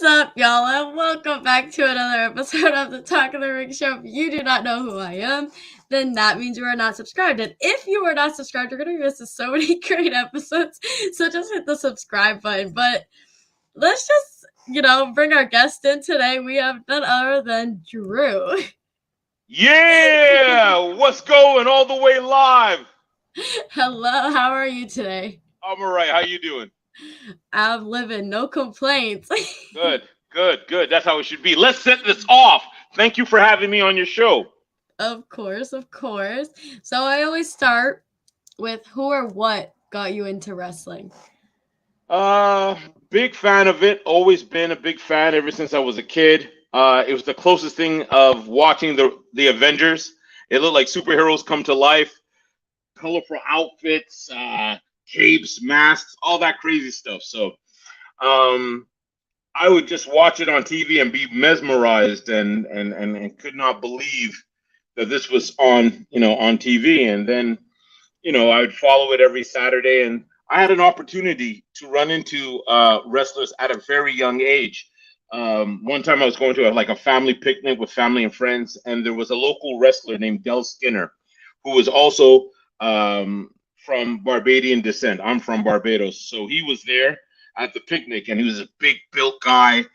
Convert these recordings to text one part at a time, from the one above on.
up, y'all, and welcome back to another episode of the Talk of the Ring Show. If you do not know who I am, then that means you are not subscribed. And if you are not subscribed, you're going to miss so many great episodes. So just hit the subscribe button. But let's just, bring our guest in today. We have none other than Drew. Yeah, what's going all the way live? Hello, how are you today? I'm all right. How you doing? I'm living, no complaints. Good, good, good. That's how it should be. Let's set this off. Thank you for having me on your show. Of course, of course. So I always start with who or what got you into wrestling? Big fan of it. Always been a big fan ever since I was a kid. It was the closest thing of watching the Avengers. It looked like superheroes come to life. Colorful outfits, capes, masks, all that crazy stuff. So, I would just watch it on TV and be mesmerized and could not believe that this was on TV. And then, I would follow it every Saturday. And I had an opportunity to run into wrestlers at a very young age. One time I was going to a family picnic with family and friends, and there was a local wrestler named Del Skinner, who was also from Barbadian descent. I'm from Barbados, so he was there at the picnic, and he was a big built guy,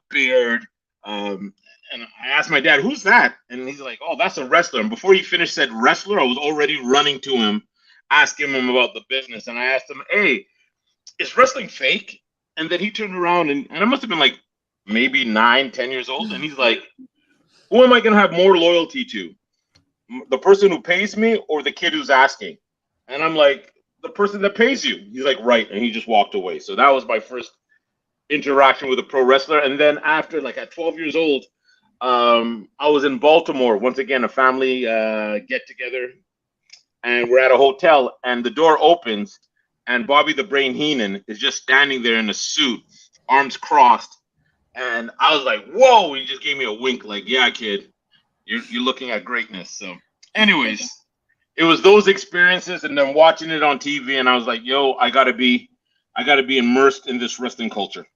beard. And I asked my dad, "Who's that?" And he's like, "Oh, that's a wrestler." And before he finished said wrestler, I was already running to him, asking him about the business. And I asked him, "Hey, is wrestling fake?" And then he turned around, and I must have been like maybe 9, 10 years old. And he's like, "Who am I going to have more loyalty to? The person who pays me or the kid who's asking?" And I'm like, "The person that pays you." He's like, "Right." And he just walked away. So that was my first interaction with a pro wrestler. And then after, at 12 years old, I was in Baltimore, once again, a family get together. And we're at a hotel, and the door opens, and Bobby the Brain Heenan is just standing there in a suit, arms crossed. And I was like, "Whoa." He just gave me a wink, like, "Yeah, kid, you're looking at greatness." So, anyways, it was those experiences, and then watching it on TV, and I was like, "Yo, I gotta be immersed in this wrestling culture."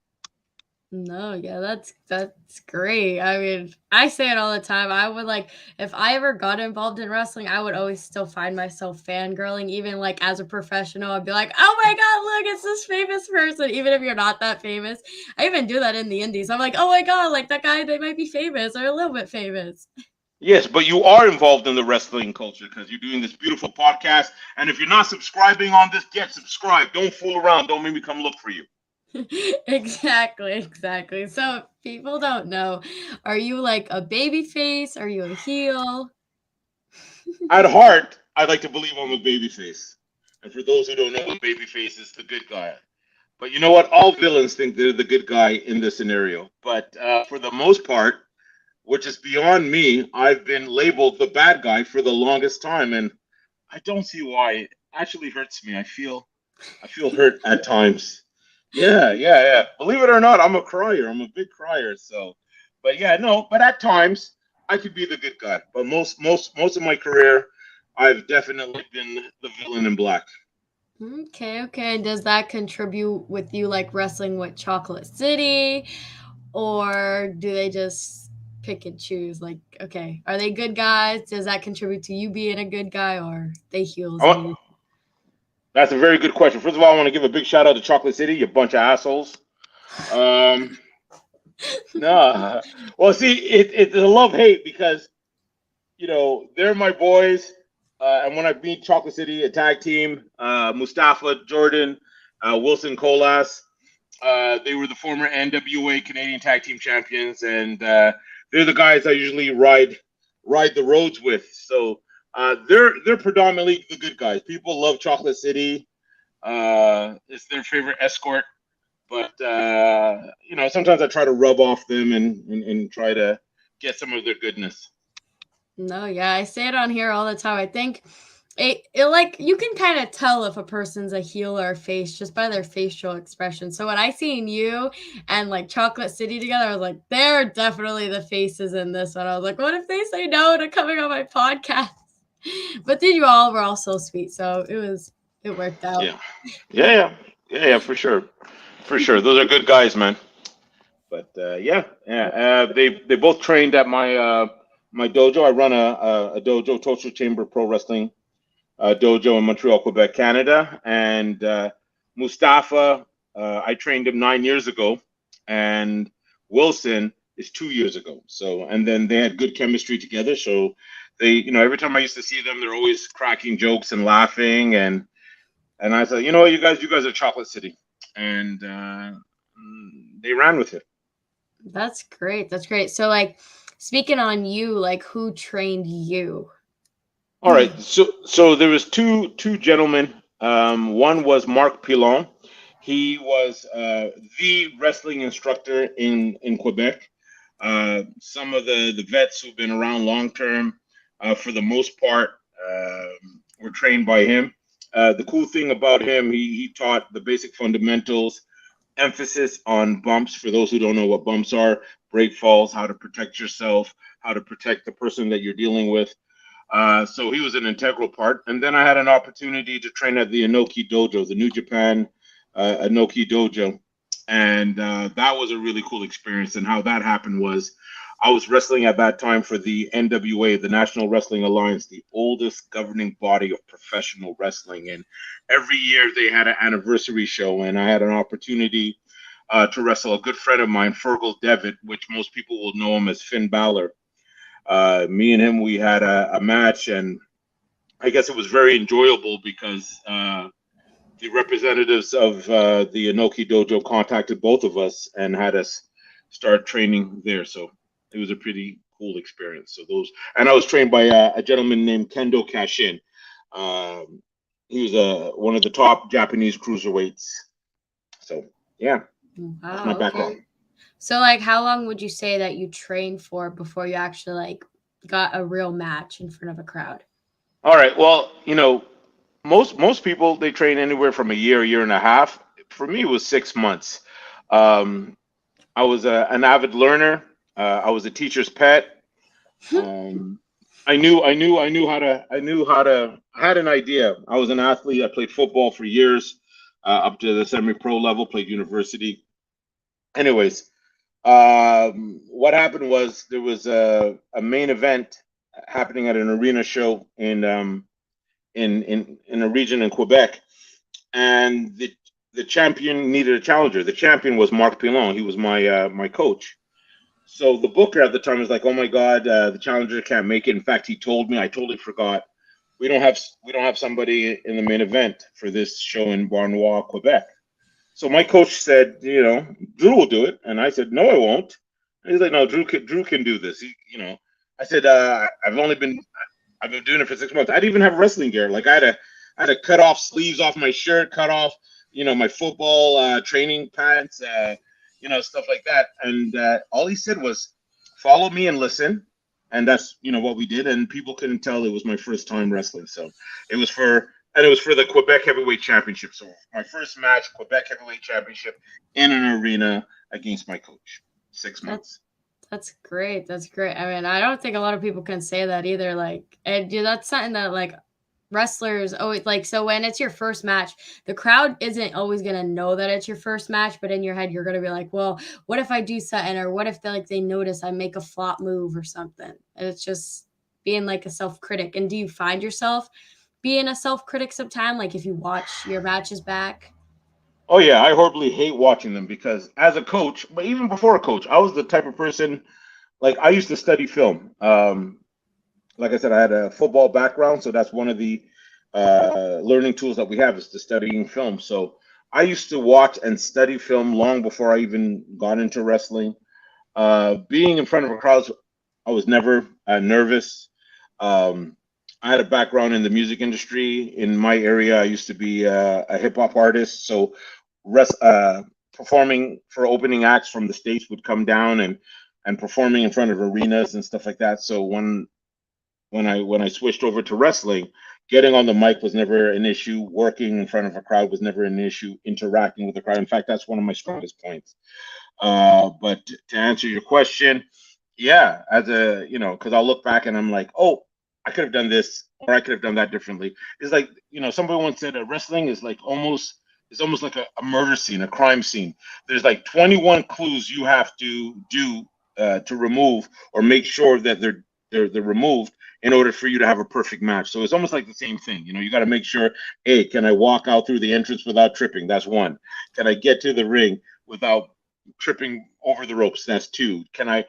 No, yeah, that's great. I mean, I say it all the time. I would if I ever got involved in wrestling, I would always still find myself fangirling, even as a professional. I'd be like, "Oh my god, look, it's this famous person," even if you're not that famous. I even do that in the indies. I'm like, "Oh my god, that guy, they might be famous or a little bit famous." Yes, but you are involved in the wrestling culture because you're doing this beautiful podcast. And if you're not subscribing on this, get subscribed. Don't fool around. Don't make me come look for you. Exactly. So if people don't know, are you a baby face? Are you a heel? At heart, I like to believe I'm a babyface. And for those who don't know, a babyface is the good guy. But you know what? All villains think they're the good guy in this scenario. But for the most part, which is beyond me, I've been labeled the bad guy for the longest time, and I don't see why. It actually hurts me. I feel hurt at times. Yeah, yeah, yeah. Believe it or not, I'm a crier. I'm a big crier. So, but yeah, no. But at times, I could be the good guy. But most of my career, I've definitely been the villain in black. Okay, okay. And does that contribute with you wrestling with Chocolate City? Or do they just pick and choose? Okay, are they good guys? Does that contribute to you being a good guy, or they heels I and want, you? that's a very good question. First of all, I want to give a big shout out to Chocolate City, you bunch of assholes. Um, no, well, see, it's a love hate because they're my boys. And when I beat Chocolate City, a tag team, Mustafa, Jordan, Wilson Colas, they were the former NWA Canadian Tag Team Champions, and they're the guys I usually ride the roads with. So they're predominantly the good guys. People love Chocolate City. It's their favorite escort. But sometimes I try to rub off them and try to get some of their goodness. No, yeah, I say it on here all the time. I think it you can kind of tell if a person's a heel or a face just by their facial expression. So when I seen you and Chocolate City together, I was like, they're definitely the faces in this one. I was like, what if they say no to coming on my podcast? But then you all were all so sweet, so it worked out. Yeah, yeah, yeah, yeah, yeah, for sure, for sure. Those are good guys, man. But they both trained at my dojo. I run a dojo, Torture Chamber Pro Wrestling dojo in Montreal, Quebec, Canada. And Mustafa, I trained him 9 years ago, and Wilson is 2 years ago. So, and then they had good chemistry together. So they, every time I used to see them, they're always cracking jokes and laughing. And I said, you guys are Chocolate City, and they ran with it. That's great. That's great. So like speaking on you, like who trained you? All right. So there was two gentlemen. One was Mark Pilon. He was the wrestling instructor in Quebec. Some of the vets who've been around long term, for the most part, were trained by him. The cool thing about him, he taught the basic fundamentals, emphasis on bumps for those who don't know what bumps are, break falls, how to protect yourself, how to protect the person that you're dealing with. So he was an integral part. And then I had an opportunity to train at the Inoki Dojo, the New Japan Inoki Dojo. And that was a really cool experience. And how that happened was I was wrestling at that time for the NWA, the National Wrestling Alliance, the oldest governing body of professional wrestling. And every year they had an anniversary show, and I had an opportunity to wrestle a good friend of mine, Fergal Devitt, which most people will know him as Finn Balor. Me and him, we had a match, and I guess it was very enjoyable because the representatives of the Inoki Dojo contacted both of us and had us start training there. So it was a pretty cool experience. So those, and I was trained by a gentleman named Kendo Kashin. Um, he was one of the top Japanese cruiserweights. So yeah, that's my Wow, background. okay. So like how long would you say that you trained for before you actually like got a real match in front of a crowd? All right. Well, most people they train anywhere from a year and a half. For me, it was 6 months. Um, I was an avid learner. I was a teacher's pet. Um, I knew how to. I had an idea. I was an athlete. I played football for years, up to the semi-pro level. Played university. Anyways, what happened was there was a main event happening at an arena show in a region in Quebec, and the champion needed a challenger. The champion was Mark Pilon. He was my coach. So the booker at the time was like, "Oh my God, the challenger can't make it." In fact, he told me, I totally forgot. We don't have somebody in the main event for this show in Barnois, Quebec. So my coach said, Drew will do it, and I said, "No, I won't." And he's like, "No, Drew can do this." I said, I've been doing it for 6 months. I didn't even have wrestling gear. Like I had to cut off sleeves off my shirt, cut off, my football training pants, stuff like that. And all he said was, "Follow me and listen." And that's what we did. And people couldn't tell it was my first time wrestling. So it was for the Quebec Heavyweight Championship. So my first match, Quebec Heavyweight Championship, in an arena against my coach. six That months. that's great. That's great. I mean, I don't think a lot of people can say that either. Like, and yeah, that's something that like wrestlers always like. So when it's your first match, the crowd isn't always gonna know that it's your first match, but in your head, you're gonna be like, "Well, what if I do something, or what if they notice I make a flop move or something?" And it's just being like a self critic. And do you find yourself being a self critic sometime? Like if you watch your matches back. Oh yeah, I horribly hate watching them because as a coach, but even before a coach, I was the type of person, like I used to study film. Like I said, I had a football background, so that's one of the learning tools that we have is to studying film. So I used to watch and study film long before I even got into wrestling. Being in front of a crowd, I was never nervous. Um, I had a background in the music industry. In my area, I used to be a hip hop artist. So, rest, performing for opening acts from the states would come down and performing in front of arenas and stuff like that. So when I switched over to wrestling, getting on the mic was never an issue. Working in front of a crowd was never an issue. Interacting with the crowd, in fact, that's one of my strongest points. But to answer your question, yeah, because I'll look back and I'm like, oh, I could have done this or I could have done that differently. It's like, somebody once said wrestling is like almost It's almost like a murder scene, a crime scene. There's like 21 clues you have to do to remove or make sure that they're removed in order for you to have a perfect match. So it's almost like the same thing. You know, you got to make sure, hey, can I walk out through the entrance without tripping? That's one. Can I get to the ring without tripping over the ropes? That's two. Can I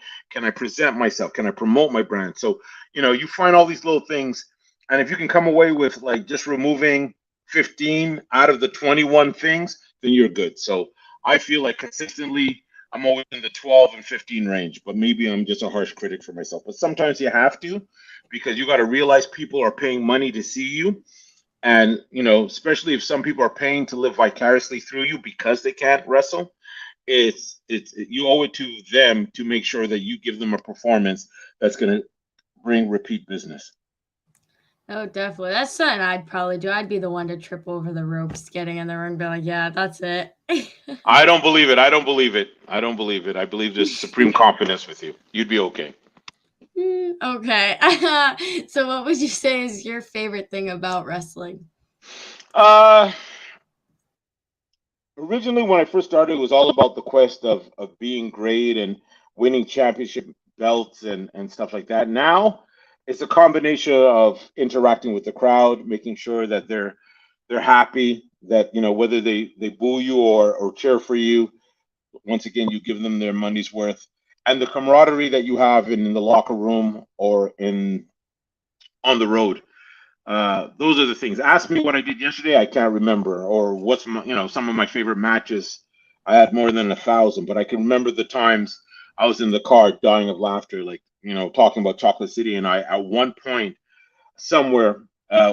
present myself? Can I promote my brand? So, you know, you find all these little things, and if you can come away with like just removing 15 out of the 21 things, then you're good. So I feel like consistently I'm always in the 12 and 15 range, but maybe I'm just a harsh critic for myself. But sometimes you have to, because you got to realize people are paying money to see you. And, you know, especially if some people are paying to live vicariously through you because they can't wrestle, you owe it to them to make sure that you give them a performance that's going to bring repeat business. Oh, definitely. That's something I'd probably do. I'd be the one to trip over the ropes getting in the ring, be like, yeah, that's it. I don't believe it. I don't believe it. I don't believe it. I believe there's supreme confidence with you. You'd be okay. Okay. So, what would you say is your favorite thing about wrestling? Uh, Originally, when I first started, it was all about the quest of being great and winning championship belts and stuff like that. Now, it's a combination of interacting with the crowd, making sure that they're happy, that you know whether they boo you or cheer for you. Once again, you give them their money's worth, and the camaraderie that you have in the locker room or in on the road. Those are the things. Ask me what I did yesterday. I can't remember, or what's my, some of my favorite matches. I had more than 1,000, but I can remember the times I was in the car dying of laughter, like talking about Chocolate City. And I, at one point, somewhere,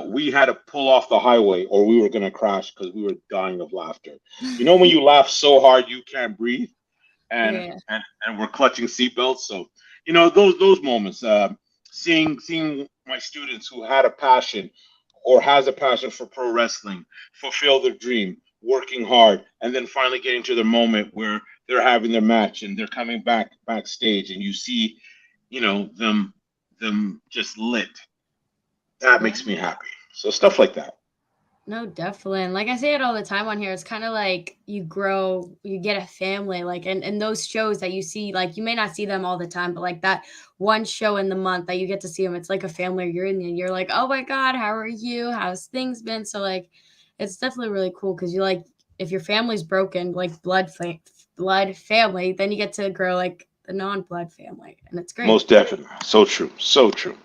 we had to pull off the highway, or we were going to crash because we were dying of laughter. You know, when you laugh so hard you can't breathe, and Yeah. and we're clutching seatbelts. So those moments, seeing my students who had a passion or has a passion for pro wrestling fulfill their dream, working hard, and then finally getting to the moment where they're having their match and they're coming backstage, and you see, them just lit. That Yeah. makes me happy. So stuff like that. No, definitely. And like I say it all the time on here, it's kind of like you grow, you get a family, like, and those shows that you see, like, you may not see them all the time, but like that one show in the month that you get to see them, it's like a family reunion. You're like, oh my God, how are you? How's things been? So, like, it's definitely really cool because you like, if your family's broken, like blood family, then you get to grow like the non-blood family. And it's great. Most definitely. So true. So true.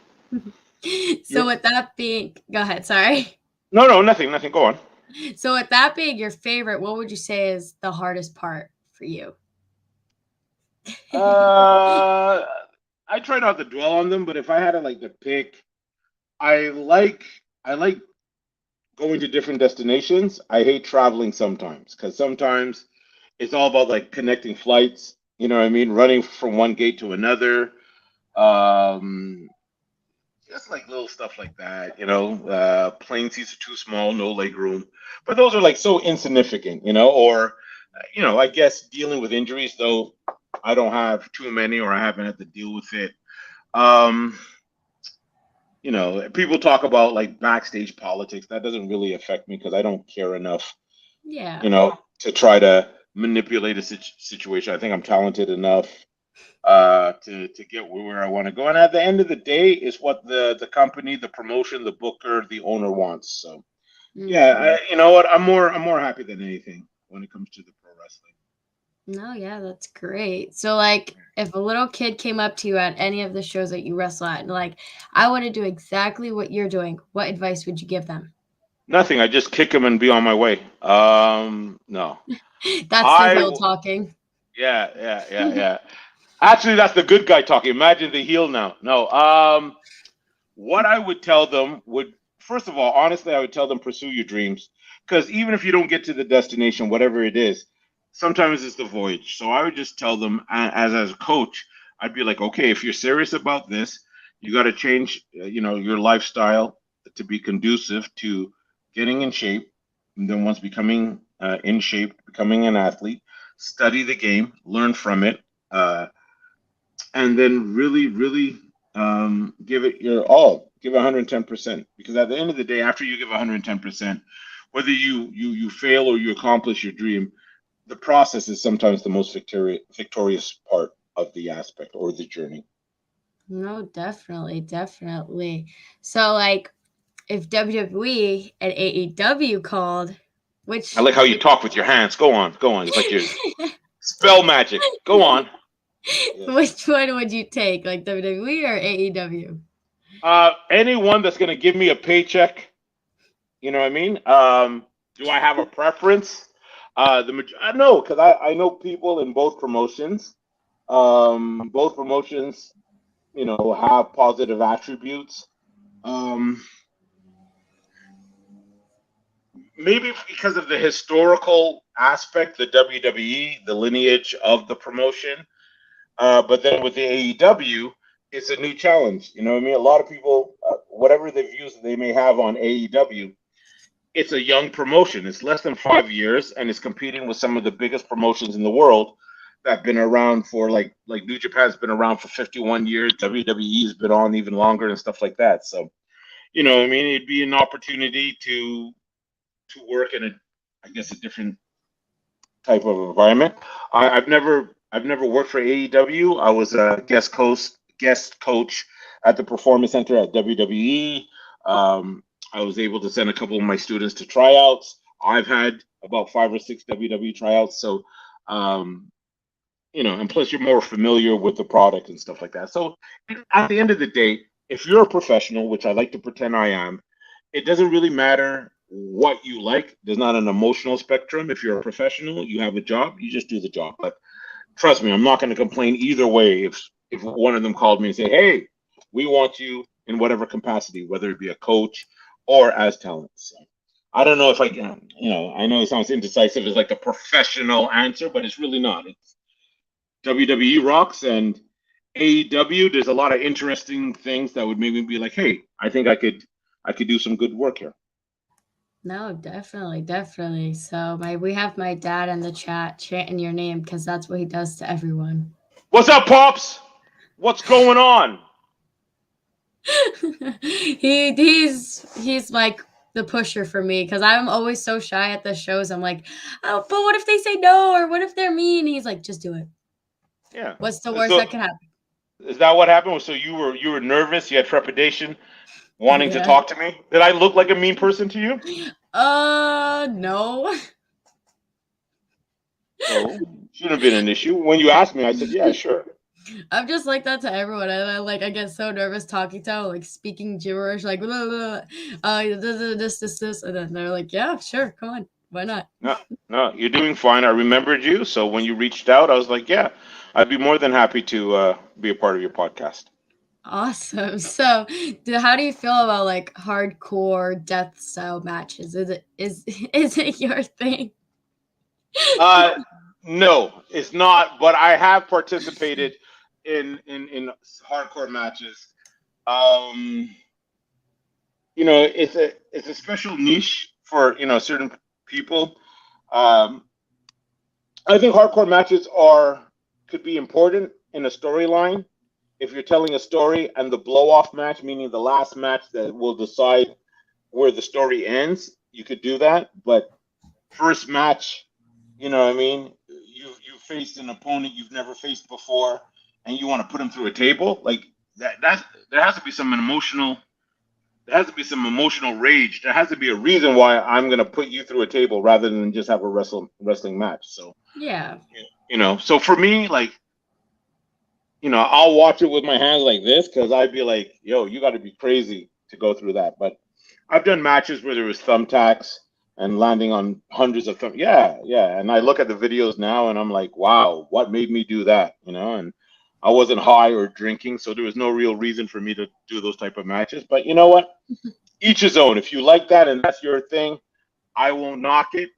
So, You with that being, go ahead, sorry. No, nothing, nothing. Go on. So with that being your favorite, what would you say is the hardest part for you? Uh, I try not to dwell on them, but if I had to like to pick, I like I like going to different destinations. I hate traveling sometimes because sometimes it's all about like connecting flights. You know what I mean? Running from one gate to another. Um, just like little stuff like that. Plane seats are too small, no leg room. But those are like so insignificant. Or I guess dealing with injuries, though I don't have too many or I haven't had to deal with it. Um, People talk about like backstage politics. That doesn't really affect me because I don't care enough, Yeah. to try to manipulate a situation. I think I'm talented enough to get where I want to go. And at the end of the day, is what the company, the promotion, the booker, the owner wants. So yeah, Mhm. you know what? I'm more happy than anything when it comes to the pro wrestling. No, yeah, that's great. So like if a little kid came up to you at any of the shows that you wrestle at and like, I want to do exactly what you're doing, what advice would you give them? Nothing. I just kick him and be on my way. No. That's the I heel will. talking. Yeah, yeah, yeah, yeah. Actually, that's the good guy talking. Imagine the heel now. No. What I would tell them would, first of all, honestly, I would tell them pursue your dreams, because even if you don't get to the destination, whatever it is, sometimes it's the voyage. So I would just tell them, as a coach, I'd be like, okay, if you're serious about this, you got to change, your lifestyle to be conducive to getting in shape, and then once becoming in shape, becoming an athlete, study the game, learn from it. And then really, really give it your all. Give 110%. Because at the end of the day, after you give 110%, whether you fail or you accomplish your dream, the process is sometimes the most victorious part of the aspect or the journey. No, definitely, definitely. So like if WWE and AEW called, I like how you which talk with your hands. Go on. It's like your spell magic. Go on. Yeah. which one would you take? Like WWE or AEW? Anyone that's gonna give me a paycheck, you know what I mean? Do I have a preference? I know because I know people in both promotions. Both promotions, have positive attributes. Um, Maybe because of the historical aspect, the WWE, the lineage of the promotion. But then with the AEW, it's a new challenge. You know what I mean? A lot of people, whatever the views they may have on AEW, it's a young promotion. It's less than 5 years, and it's competing with some of the biggest promotions in the world that have been around for like New Japan's been around for 51 years. WWE has been on even longer and stuff like that. So I mean, it'd be an opportunity to work in I guess, a different type of environment. I've never worked for AEW. I was a guest coach at the Performance Center at WWE. I was able to send a couple of my students to tryouts. I've had about 5 or 6 WWE tryouts, so um, and plus you're more familiar with the product and stuff like that. So at the end of the day, if you're a professional, which I like to pretend I am, it doesn't really matter what you like. There's not an emotional spectrum. If you're a professional, you have a job, you just do the job. But trust me, I'm not going to complain either way if one of them called me and say, "Hey, we want you in whatever capacity, whether it be a coach or as talent." So I don't know if I can, I know it sounds indecisive as like a professional answer, but it's really not. It's WWE rocks and AEW. There's a lot of interesting things that would make me be like, "Hey, I think I could do some good work here." No, definitely, definitely. So my we have my dad in the chat chanting your name because that's what he does to everyone. What's up, pops? What's going on? He's like the pusher for me because I'm always so shy at the shows. I'm like, oh, but what if they say no or what if they're mean? He's like, just do it. Yeah. What's the worst So that could happen? is that what happened? So you were nervous, you had trepidation, wanting to Yeah. talk to me? Did I look like a mean person to you? No. Oh, shouldn't have been an issue. When you asked me, I said, "Yeah, sure." I'm just like that to everyone. I get so nervous talking to them, like speaking gibberish, like blah, blah, blah. This, and then they're like, "Yeah, sure, come on, why not?" No, no, you're doing fine. I remembered you, so when you reached out, I was like, "Yeah, I'd be more than happy to be a part of your podcast." Awesome. So, how do you feel about like hardcore death style matches? Is it your thing? Uh, no, it's not. But I have participated in hardcore matches. Um, it's a special niche for certain people. Um, I think hardcore matches are could be important in a storyline if you're telling a story, and the blow off match, meaning the last match that will decide where the story ends. You could do that, but first match, you know what I mean? You faced an opponent you've never faced before, and you want to put him through a table like that. There has to be some emotional. There has to be some emotional rage. There has to be a reason why I'm going to put you through a table rather than just have a wrestling match. So Yeah. so for me, like, I'll watch it with my hands like this because I'd be like, "Yo, you got to be crazy to go through that." But I've done matches where there was thumbtacks and landing on hundreds of Yeah, yeah. And I look at the videos now and I'm like, "Wow, what made me do that?" And I wasn't high or drinking, so there was no real reason for me to do those type of matches. But you know what? Each his own. If you like that and that's your thing, I won't knock it.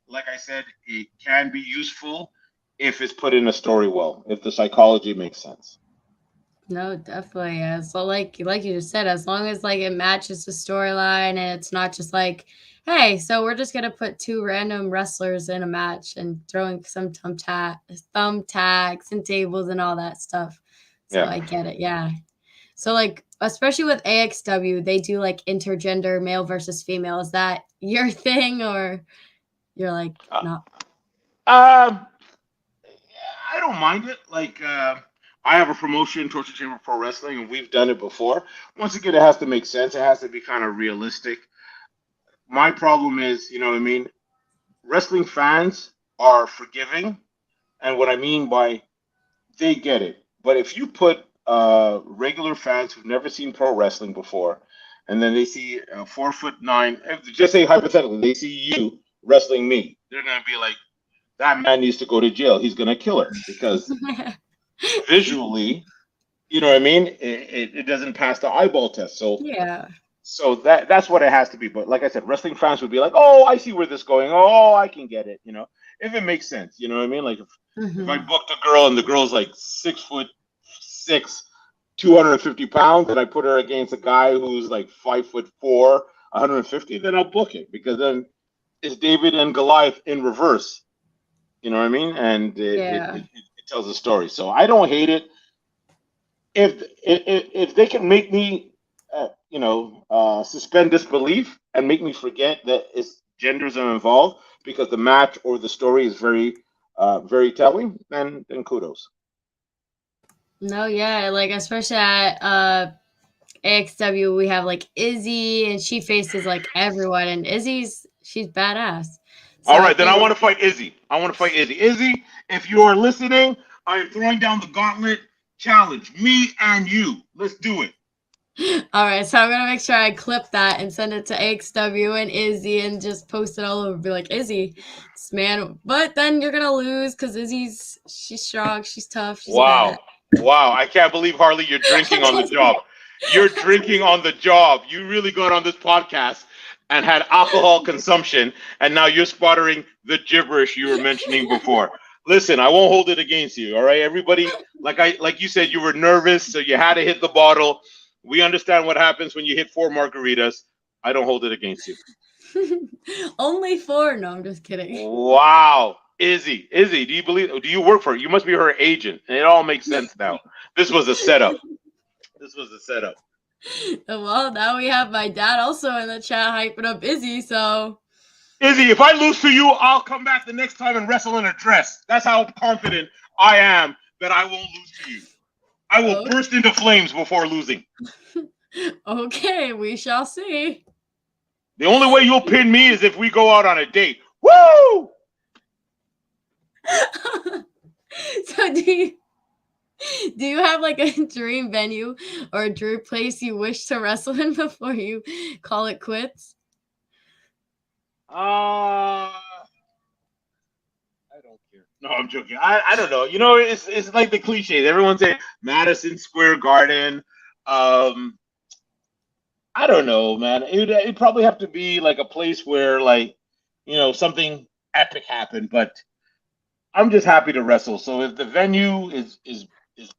Like I said, it can be useful if it's put in a story well, if the psychology makes sense. No, definitely. Yeah. So like you just said, as long as like it matches the storyline and it's not just like, hey, so we're just gonna put two random wrestlers in a match and throwing some thumbtacks and tables and all that stuff. So Yeah. I get it. Yeah. So like especially with AXW, they do like intergender, male versus female. Is that your thing, or you're like Uh, not? um, I don't mind it. Like, I have a promotion, Torture Chamber Pro Wrestling, and we've done it before. Once again, it has to make sense. It has to be kind of realistic. My problem is, you know what I mean? Wrestling fans are forgiving, and what I mean by they get it. But if you put regular fans who've never seen pro wrestling before, and then they see a 4'9", just say hypothetically, they see you wrestling me, they're gonna be like, that man needs to go to jail. He's gonna kill her because visually, you know what I mean. It doesn't pass the eyeball test. Yeah. So that's what it has to be. But like I said, wrestling fans would be like, "Oh, I see where this is going. Oh, I can get it." You know, if it makes sense. You know what I mean? Like if I Hmm. booked a girl and the girl's like 6'6", 250 pounds, and I put her against a guy who's like 5'4", 150, then I'll book it because then it's David and Goliath in reverse. You know what I mean? And Yeah. it tells a story. So I don't hate it if they can make me, suspend disbelief and make me forget that it's genders are involved because the match or the story is very telling, then kudos. No, yeah, like especially at AXW, we have like Izzy, and she faces like everyone, and she's badass. So All I right, then I think, want to fight Izzy. I want to fight Izzy. Izzy, if you are listening, I am throwing down the gauntlet challenge. Me and you. Let's do it. all right, so I'm gonna make sure I clip that and send it to AXW and Izzy and just post it all over. Be like, Izzy, this man, but then you're gonna lose because she's strong, she's tough, she's a badass. Wow. Wow. I can't believe, Harley, you're drinking on the job. You're drinking on the job. You really got on this podcast and had alcohol consumption, and now you're sputtering the gibberish you were mentioning before. Listen, I won't hold it against you, all right? Everybody, like you said, you were nervous, so you had to hit the bottle. We understand what happens when you hit 4 margaritas. I don't hold it against you. Only four. No, I'm just kidding. Wow. Izzy, do you believe, do you work for her? You must be her agent. And it all makes sense now. This was a setup. This was a setup. Well, now we have my dad also in the chat hyping up Izzy, so Izzy, if I lose to you, I'll come back the next time and wrestle in a dress. That's how confident I am that I won't lose to you. I will oh, burst into flames before losing. okay, we shall see. The only way you'll pin me is if we go out on a date. Woo! So do you have like a dream venue or a dream place you wish to wrestle in before you call it quits? Uh, I don't care. No, I'm joking. I don't know. You know, it's like the cliches. Everyone say Madison Square Garden. Um, I don't know, man. It'd probably have to be like a place where like, something epic happened. But I'm just happy to wrestle. So if the venue is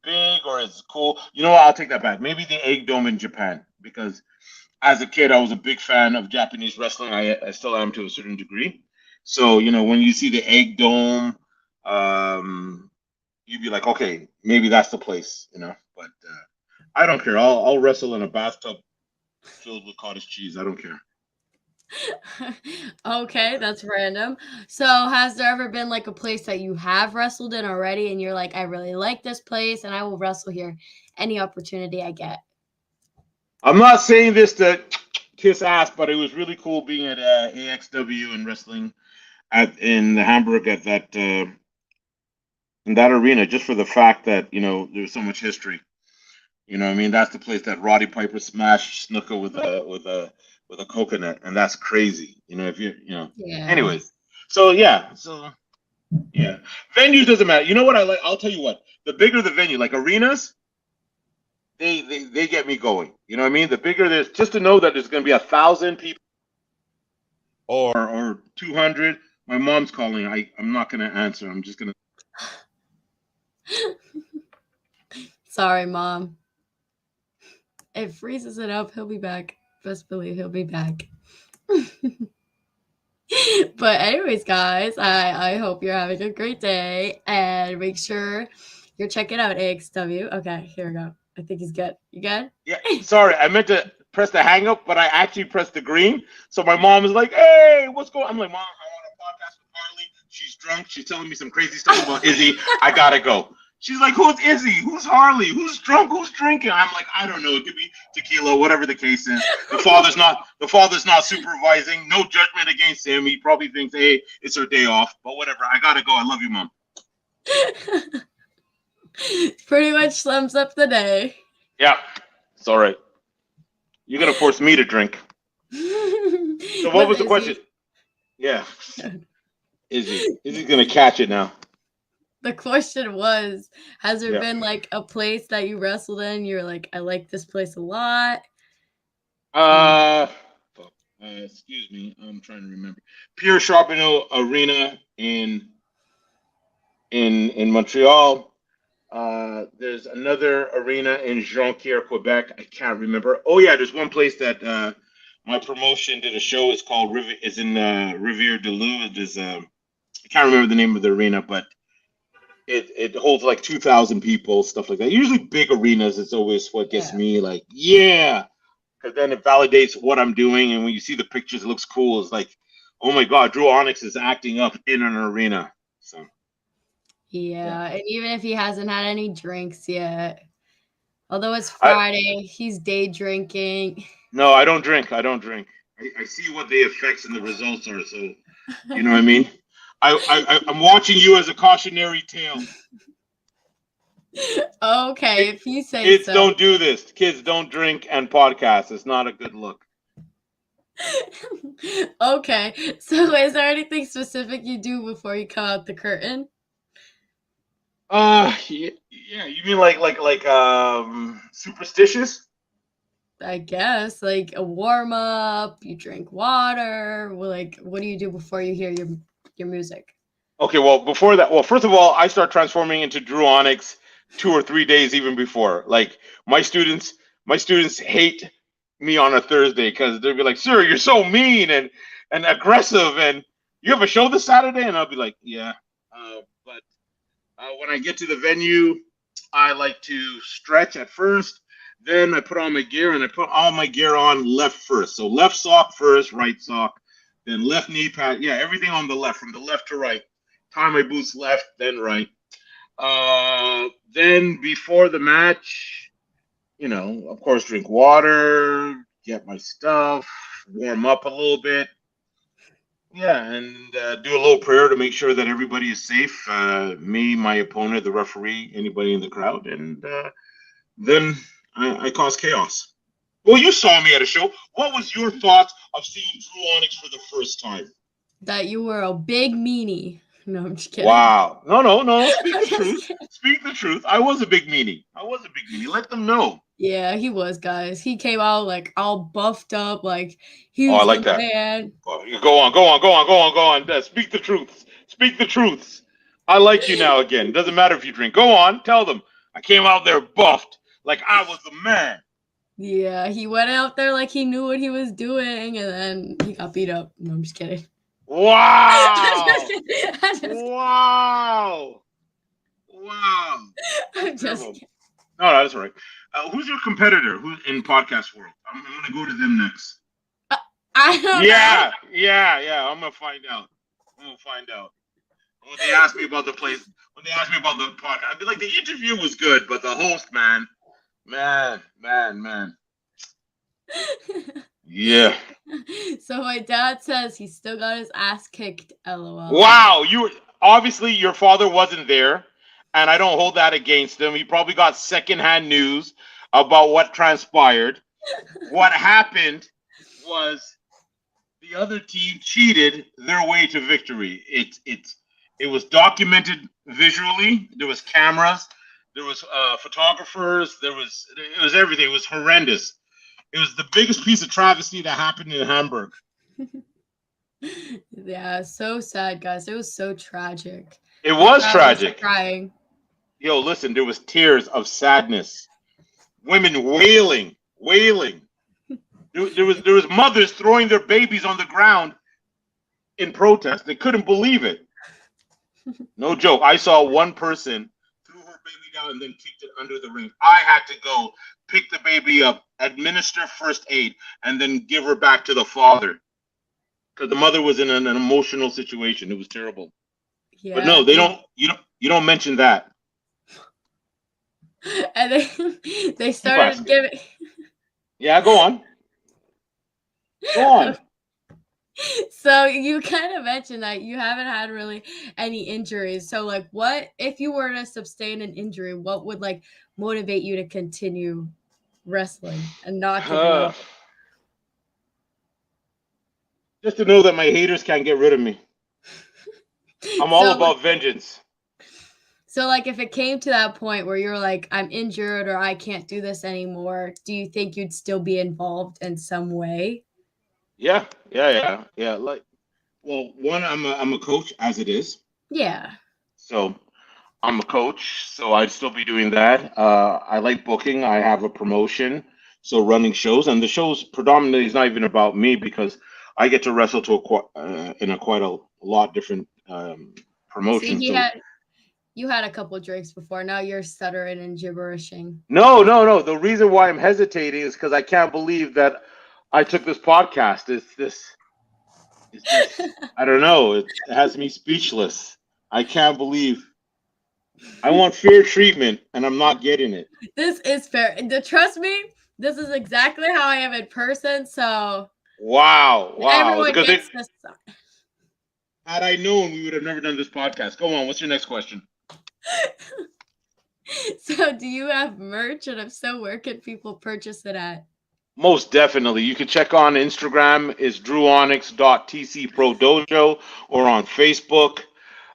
big or is cool, you know what? I'll take that back. Maybe the Egg Dome in Japan because as a kid I was a big fan of Japanese wrestling. I still am to a certain degree. So when you see the Egg Dome, um, you'd be like, okay, maybe that's the place. But I don't care. I'll wrestle in a bathtub filled with cottage cheese. I don't care. Okay, that's random. So, has there ever been like a place that you have wrestled in already and you're like, I really like this place and I will wrestle here any opportunity I get? I'm not saying this to kiss ass, but it was really cool being at AXW and wrestling in Hamburg at that in that arena, just for the fact that there's so much history. You know what I mean? That's the place that Roddy Piper smashed Snooker with a coconut, and that's crazy. If Yeah. anyways. So yeah, venues doesn't matter. You know what I like? I'll tell you what. The bigger the venue, like arenas, they get me going. You know what I mean? The bigger there's, just to know that there's going to be 1,000 people or 200. My mom's calling. I'm not going to answer. I'm just going to. Sorry, mom. It freezes it up. He'll be back. Best believe he'll be back. But anyways, guys, I hope you're having a great day and make sure you're checking out AXW. Okay, here we go. I think he's good. You good? Yeah, sorry, I meant to press the hang up, but I actually pressed the green. So my mom is like, "Hey, what's going?" I'm like, "Mom, I want a podcast with Harley. She's drunk. She's telling me some crazy stuff about Izzy. I gotta go." She's like, "Who's Izzy? Who's Harley? Who's drunk? Who's drinking?" I'm like, "I don't know. It could be tequila, whatever the case is." The father's not supervising. No judgment against him. He probably thinks, "Hey, it's her day off." But whatever. I gotta go. I love you, mom. Pretty much sums up the day. Yeah, it's all right. You're gonna force me to drink. So what With was the question? Izzy. Yeah, Izzy's gonna catch it now. The question was, has there Yeah. been like a place that you wrestled in? You're like, I like this place a lot. Uh, fuck. Excuse me. I'm trying to remember. Pierre Charbonneau Arena in Montreal. There's another arena in Jonquière, Quebec. I can't remember. Oh yeah, there's one place that my promotion did a show. It's called River. Is in Rivière de Loup. It is. I can't remember the name of the arena, but it holds like 2,000 people, stuff like that. Usually big arenas is always what gets Yeah. me like, yeah, because then it validates what I'm doing, and when you see the pictures, it looks cool. It's like, oh my god, Drew Onyx is acting up in an arena. So yeah, Yeah. And even if he hasn't had any drinks yet, although it's I Friday, he's day drinking. no, I don't drink. I don't drink. I see what the effects and the results are. So you know what I mean. I'm watching you as a cautionary tale. Okay, if you say Kids so. don't do this. Kids don't drink and podcast. It's not a good look. Okay. So is there anything specific you do before you come out the curtain? Yeah. You mean like superstitious? I guess like a warm up, you drink water. Well, like what do you do before you hear your music? Okay. Well, before that, well, first of all, I start transforming into Drew Onyx 2 or 3 days even before. Like my students, my students hate me on a Thursday because they'll be like, "Sir, you're so mean and aggressive, and you have a show this Saturday," and I'll be like, "Yeah." But when I get to the venue, I like to stretch at first. Then I put on my gear and I put all my gear on left first. So left sock first, right sock, then left knee pad. Yeah, everything on the left, from the left to right. Tie my boots left, then right. Then before the match, of course, drink water, get my stuff, warm up a little bit. Yeah, and do a little prayer to make sure that everybody is safe. Me, my opponent, the referee, anybody in the crowd, and then I cause chaos. Well, you saw me at a show. What was your thoughts of seeing Drew Onyx for the first time? That you were a big meanie. No, I'm just kidding. Wow. No, no, no. Speak I'm the just truth. kidding. Speak the truth. I was a big meanie. I was a big meanie. Let them know. Yeah, he was, guys. He came out like all buffed up, like he Oh, I was like the that. man. Oh, you go on, go on, go on, go on, go on. Speak the truths. Speak the truths. I like you now again. Doesn't matter if you drink. Go on. Tell them. I came out there buffed like I was the man. Yeah, he went out there like he knew what he was doing, and then he got beat up. No, I'm just kidding. I'm just Wow. kidding. I'm just, Wow. Wow. I'm just Terrible. kidding. No, that's all right. Who's your competitor? Who's in podcast world? I'm gonna go to them next. I don't know. Yeah. I'm gonna find out. I'm gonna find out. When they ask me about the place, when they ask me about the podcast, I'd be like, the interview was good, but the host, man. Yeah. So my dad says he still got his ass kicked. LOL. Wow. Obviously your father wasn't there, and I don't hold that against him. He probably got secondhand news about what transpired. What happened was the other team cheated their way to victory. It was documented visually. There was cameras. There was photographers. It was everything. It was horrendous. It was the biggest piece of travesty that happened in Hamburg. Yeah, so sad, guys. It was so tragic. It The was crowd was tragic. crying. Yo, listen, there was tears of sadness. Women wailing. There was mothers throwing their babies on the ground in protest. They couldn't believe it. No joke. I saw one person threw her baby down and then kicked it under the ring. I had to go pick the baby up, administer first aid, and then give her back to the father because the mother was in an emotional situation. It was terrible. But Yeah. no, they don't. You don't mention that. And they Keep started asking. giving. Yeah, go on. Go on. So you kind of mentioned that you haven't had really any injuries. So like what if you were to sustain an injury, what would like motivate you to continue wrestling and not giving up? Just to know that my haters can't get rid of me. I'm all So about vengeance. so like if it came to that point where you're like I'm injured or I can't do this anymore, do you think you'd still be involved in some way? Yeah, yeah. Like, well, one, I'm a coach as it is, Yeah. so I'm a coach, so I'd still be doing that. I like booking. I have a promotion, so running shows, and the shows predominantly is not even about me because I get to wrestle to in a quite a lot different See, promotions. So you had a couple drinks before. Now you're stuttering and gibberishing. no. The reason why I'm hesitating is because I can't believe that I took this podcast. It's just I don't know. It has me speechless. I can't believe I want fair treatment and I'm not getting it. This is fair. Trust me, this is exactly how I am in person. So Wow. everyone Because gets this. had I known, we would have never done this podcast. Go on. What's your next question? So, do you have merch? And if so, where can people purchase it at? Most definitely. You can check on Instagram is drewonyx.tcprodojo or on Facebook.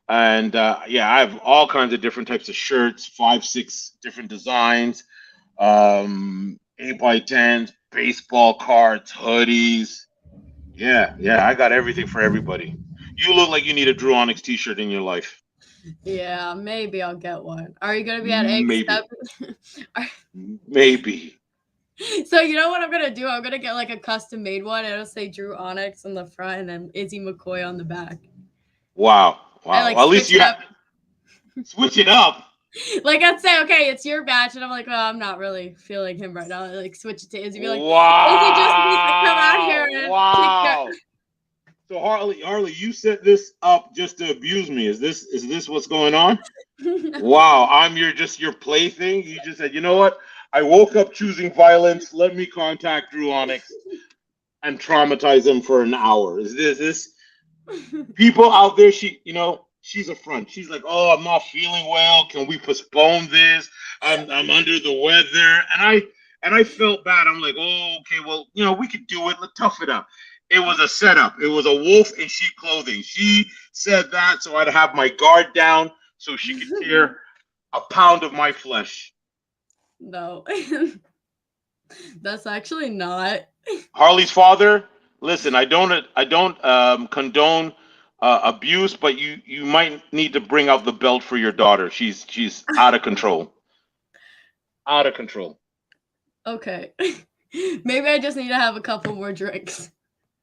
And yeah, I have all kinds of different types of shirts, 5, 6 different designs, 8x10s, baseball cards, hoodies. Yeah, I got everything for everybody. You look like you need a Drew Onyx t-shirt in your life. Yeah, maybe I'll get one. Are you going to be at Egg Maybe. Step? Maybe. So, you know what I'm going to do? I'm going to get like a custom made one. It'll say Drew Onyx on the front and then Izzy McCoy on the back. Wow. I Wow. like Well, at least switch you it have up. switch it up. Like I'd say, okay, it's your batch, and I'm like, well, I'm not really feeling him right now. I like switch it to Izzy. Be like, Izzy just needs to come out here Wow. and kick that. Wow. So Harley, you set this up just to abuse me. Is this what's going on? Wow, I'm your plaything. You just said, you know what? I woke up choosing violence. Let me contact Drew Onyx and traumatize him for an hour. Is this people out there? She's a front. She's like, oh, I'm not feeling well. Can we postpone this? I'm under the weather, and I felt bad. I'm like, oh, okay, well, we could do it. Let's tough it up. It was a setup. It was a wolf in sheep clothing. She said that so I'd have my guard down so she could tear a pound of my flesh. No, that's actually not. Harley's father, listen, I don't condone abuse, but you might need to bring out the belt for your daughter. She's out of control. Out of control. Okay. Maybe I just need to have a couple more drinks.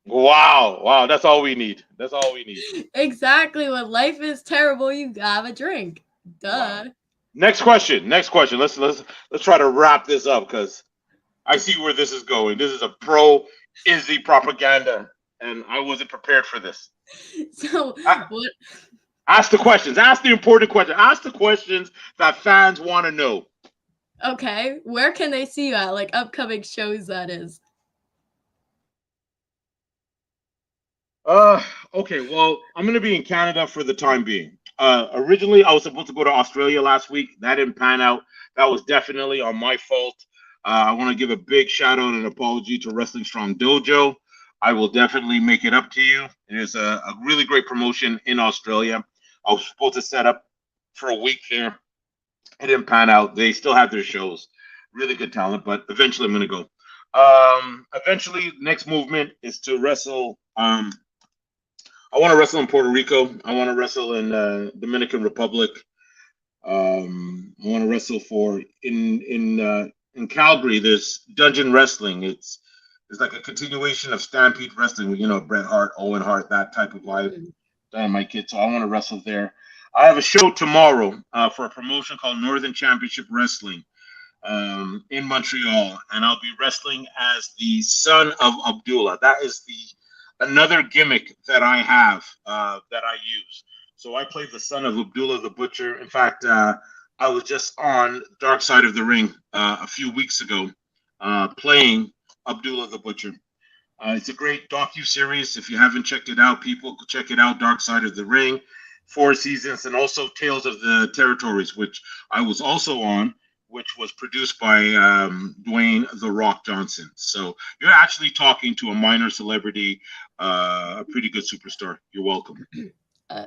Wow, that's all we need. That's all we need. Exactly. When life is terrible, you have a drink. Wow. Duh. Next question. Next question. Let's try to wrap this up because I see where this is going. This is a pro Izzy propaganda, and I wasn't prepared for this. So, A- what? Ask the questions. Ask the important questions. Ask the questions that fans want to know. Okay. Where can they see you at? Like upcoming shows, that is. Uh, okay. Well, I'm gonna be in Canada for the time being. Originally, I was supposed to go to Australia last week. That didn't pan out. That was definitely on my fault. I want to give a big shout out and apology to Wrestling Strong Dojo. I will definitely make it up to you. It is a really great promotion in Australia. I was supposed to set up for a week there. It didn't pan out. They still have their shows. Really good talent, but eventually I'm gonna go. Eventually, next movement is to wrestle. I want to wrestle in Puerto Rico. I want to wrestle in Dominican Republic. I want to wrestle for in Calgary. There's Dungeon Wrestling. It's like a continuation of Stampede Wrestling. Bret Hart, Owen Hart, that type of vibe. Mhm. Dynamite Kid. So I want to wrestle there. I have a show tomorrow for a promotion called Northern Championship Wrestling in Montreal, and I'll be wrestling as the son of Abdullah. That is the another gimmick that I have that I use. So I play the son of Abdullah the Butcher. In fact, I was just on Dark Side of the Ring a few weeks ago, playing Abdullah the Butcher. It's a great docu series. If you haven't checked it out, people check it out. Dark Side of the Ring, 4 seasons, and also Tales of the Territories, which I was also on, which was produced by Dwayne The Rock Johnson. So you're actually talking to a minor celebrity, a pretty good superstar. You're welcome.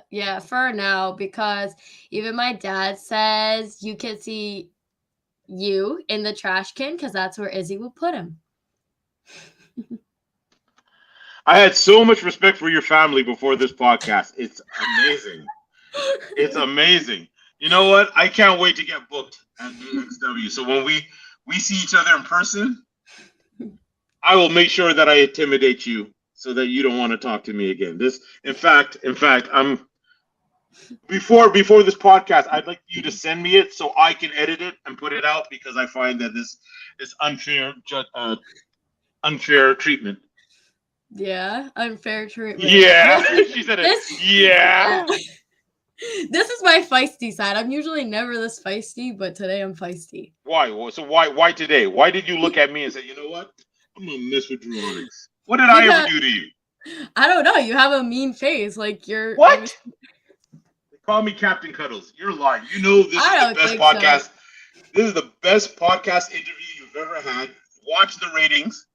Yeah, for now, because even my dad says you can see you in the trash can because that's where Izzy will put him. I had so much respect for your family before this podcast. It's amazing. It's amazing. You know what? I can't wait to get booked at DXW. So when we see each other in person, I will make sure that I intimidate you so that you don't want to talk to me again. In fact, I'm before this podcast, I'd like you to send me it so I can edit it and put it out because I find that this is unfair treatment. Yeah, unfair treatment. Yeah, she said it. This, Yeah. this is my feisty side. I'm usually never this feisty, but today I'm feisty. Why? So why today? Why did you look at me and say, you know what? I'm gonna mess with Drew Onyx. What did I ever do to you? I don't know. You have a mean face. Like you're what? They call me Captain Cuddles. You're lying. You know this is the best podcast. So. This is the best podcast interview you've ever had. Watch the ratings.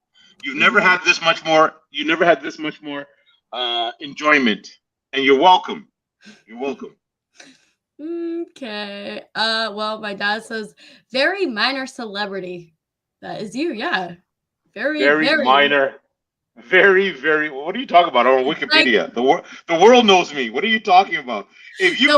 You've never had this much more. You never had this much more enjoyment, and you're welcome. You're welcome. Okay. Well, my dad says very minor celebrity. That is you, yeah. Very minor. Very. What are you talking about on Wikipedia? Like, the world knows me. What are you talking about? If you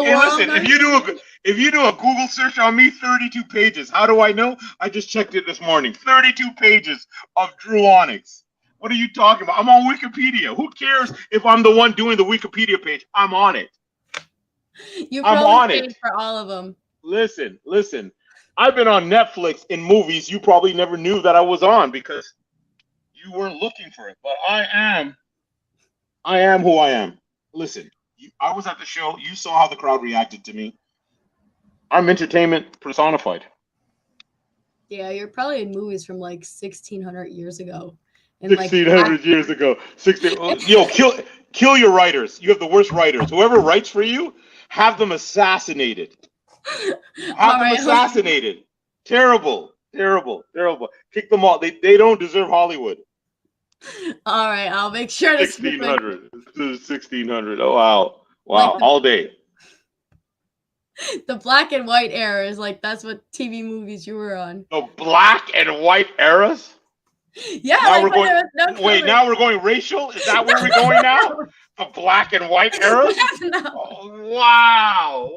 if you do a Google search on me, 32 pages. How do I know? I just checked it this morning. 32 pages of Drew Onyx. What are you talking about? I'm on Wikipedia. Who cares if I'm the one doing the Wikipedia page? I'm on it. I'm on it for all of them. Listen. I've been on Netflix in movies you probably never knew that I was on because you weren't looking for it. But I am who I am. Listen, I was at the show. You saw how the crowd reacted to me. I'm entertainment personified. Yeah, you're probably in movies from like 1600 years ago. 1600 years ago. 16. Yo, kill your writers. You have the worst writers. Whoever writes for you, have them assassinated. Assassinated. Terrible. Kick them all. They don't deserve Hollywood. All right, I'll make sure to 1600. 1600. Oh wow. Like all day. The black and white era is like that's what TV movies you were on. The black and white eras? Yeah. Now now we're going racial? Is that where we're going now? The black and white eras? No. Oh, wow.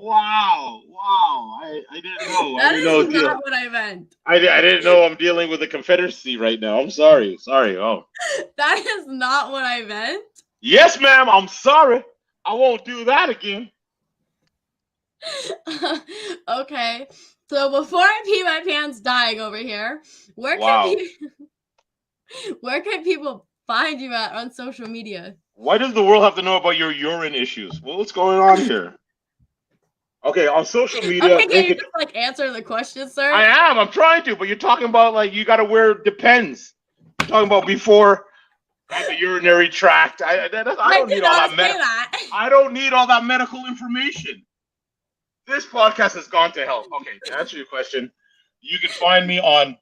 I didn't know. That is not what I meant. I didn't know I'm dealing with the Confederacy right now. I'm sorry. Oh. That is not what I meant. Yes, ma'am. I'm sorry. I won't do that again. Okay. So before I pee my pants dying over here, where can people find you at on social media? Why does the world have to know about your urine issues? What's going on here? Okay, on social media. Okay, can you just answer the question, sir? I am. I'm trying to, but you're talking about you got to wear Depends. You're talking about before the urinary tract. I don't need all that. I don't need all that medical information. This podcast has gone to hell. Okay, to answer your question, you can find me on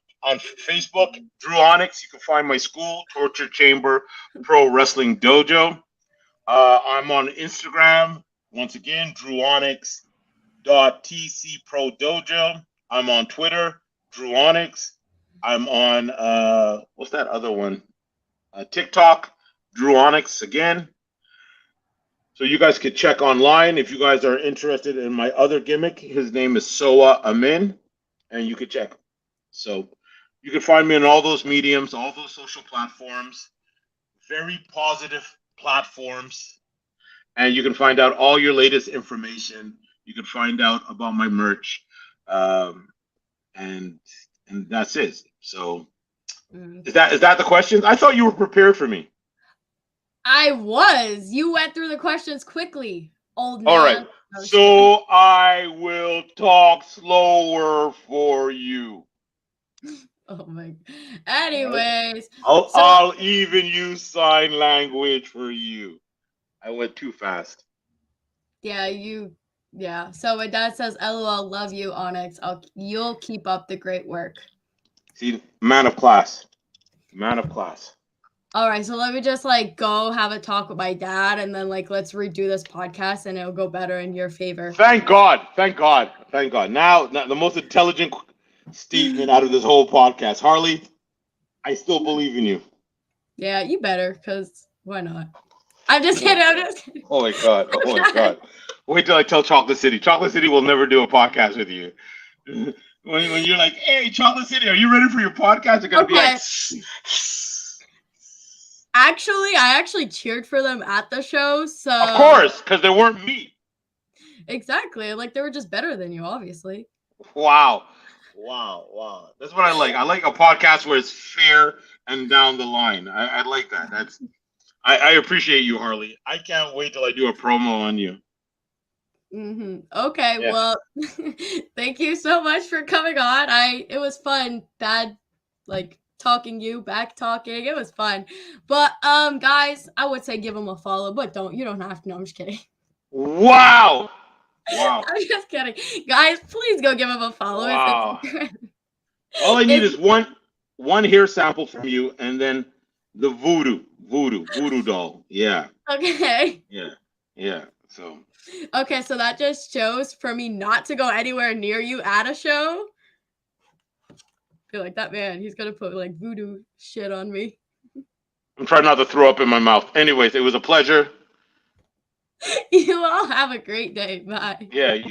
Facebook, Drew Onyx. You can find my school, Torture Chamber Pro Wrestling Dojo. I'm on Instagram, once again, Drew Onyx. .tc Pro Dojo. I'm on Twitter, Drew Onyx. I'm on what's that other one? TikTok, Drew Onyx again. So you guys could check online if you guys are interested in my other gimmick. His name is Soa Amin, and you could check. So you can find me on all those mediums, all those social platforms, very positive platforms, and you can find out all your latest information You can find out about my merch, um, and that's it. So Mm. is that the questions? I thought you were prepared for me. I was. You went through the questions quickly, old All right. man. I was kidding. So I will talk slower for you. Oh my. All right. Anyways, I'll so I'll even use sign language for you. I went too fast. yeah, yeah. So my dad says, "LOL, love you, Onyx. You'll keep up the great work." See, man of class. Man of class. All right, so let me just like go have a talk with my dad, and then like let's redo this podcast, and it'll go better in your favor. Thank God. Thank God. Thank God. Now the most intelligent statement out of this whole podcast. Harley, I still believe in you. Yeah, you better, cause why not? I'm just Oh my kidding. I'm God. just kidding. Oh my God. Oh my God. Wait till I tell Chocolate City. Chocolate City will never do a podcast with you. When you're like, hey, Chocolate City, are you ready for your podcast? They're gonna be like, Okay. Actually, I actually cheered for them at the show, so of course, because they weren't me. exactly. Like they were just better than you, obviously. Wow. Wow. Wow. That's what I like. I like a podcast where it's fair and down the line. I like that. I appreciate you, Harley. I can't wait till I do a promo on you. Okay, Yeah. well, thank you so much for coming on. It was fun. Bad, like talking you back talking. It was fun, but guys, I would say give them a follow, but you don't have to. No, I'm just kidding. Wow. Wow. I'm just kidding, guys. Please go give him a follow. His Wow. Instagram. All I need It's is one hair sample from you, and then the voodoo doll. Yeah. okay. Yeah. Yeah. So Okay, so that just shows for me not to go anywhere near you at a show. I feel like that man, he's gonna put like voodoo shit on me. I'm trying not to throw up in my mouth. Anyways, it was a pleasure. You all have a great day. Bye. Yeah, you